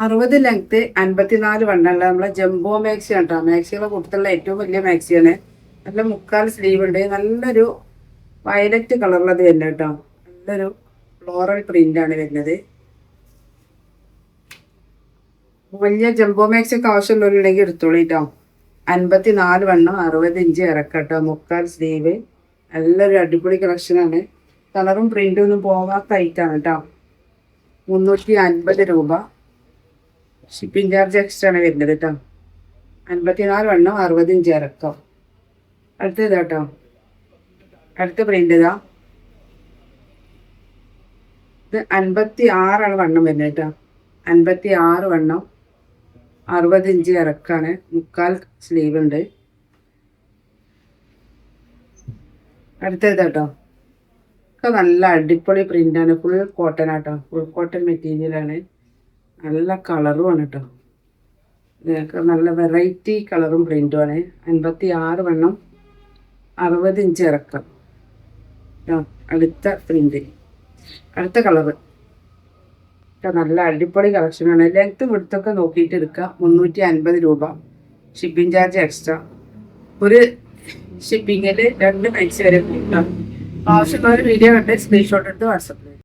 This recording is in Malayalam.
60 ലെങ്ത് 54 വണ്ണുള്ള നമ്മളെ ജംബോ മാക്സി ആണ് കേട്ടോ. മാക്സികളെ കൂട്ടത്തിലുള്ള ഏറ്റവും വലിയ മാക്സിയാണ്. നല്ല മുക്കാൽ സ്ലീവ് ഉണ്ട്. നല്ലൊരു വയലറ്റ് കളറുള്ളത് വരുന്നത് കേട്ടോ. നല്ലൊരു ഫ്ലോറൽ പ്രിന്റ് ആണ് വരുന്നത്. വലിയ ജംബോ മാക്സി ഒക്കെ ആവശ്യമുള്ളവരുണ്ടെങ്കിൽ എടുത്തോളൂ കേട്ടോ. 54 വണ്ണം 60 ഇഞ്ച് ഇറക്കട്ടോ. മുക്കാൽ സ്ലീവ് നല്ലൊരു അടിപൊളി കളക്ഷനാണ്. കളറും പ്രിന്റും ഒന്നും പോകാത്ത ഐറ്റാണ് കേട്ടോ. 350 രൂപ. ഷിപ്പിംഗ് ചാർജ് എക്സ്ട്രാ ആണ് വരുന്നത് കേട്ടോ. 54 വണ്ണം 60 ഇഞ്ച് ഇറക്കം. അടുത്തത് കേട്ടോ. അടുത്ത പ്രിന്റ് ഇതാ. ഇത് 56 വണ്ണം വരുന്നത് കേട്ടോ. 56 വണ്ണം 60 ഇഞ്ച് ഇറക്കാണ്. മുക്കാൽ സ്ലീവ് ഉണ്ട്. അടുത്തത് കേട്ടോ. ഒക്കെ നല്ല അടിപൊളി പ്രിന്റാണ്. ഫുൾ കോട്ടൺ ആട്ടോ. ഫുൾ കോട്ടൺ മെറ്റീരിയലാണ്. നല്ല കളറുമാണ് കേട്ടോ. ഇതൊക്കെ നല്ല വെറൈറ്റി കളറും പ്രിന്റുമാണ്. 56 വണ്ണം 60 ഇഞ്ച് ഇറക്കാം. അടുത്ത പ്രിന്റ്, അടുത്ത കളറ് നല്ല അടിപൊളി കളക്ഷനാണ്. ലെങ്ത്ത് വിടുത്തൊക്കെ നോക്കിയിട്ട് എടുക്കുക. 350 രൂപ. Shipping charge extra. ഒരു ഷിപ്പിങ്ങിൽ 2 മാക്സി വരെ കൂട്ടാം. ആവശ്യമുള്ള ഒരു വീഡിയോ കണ്ട് സ്ക്രീൻഷോട്ട് എടുത്ത് വാട്സപ്പിൽ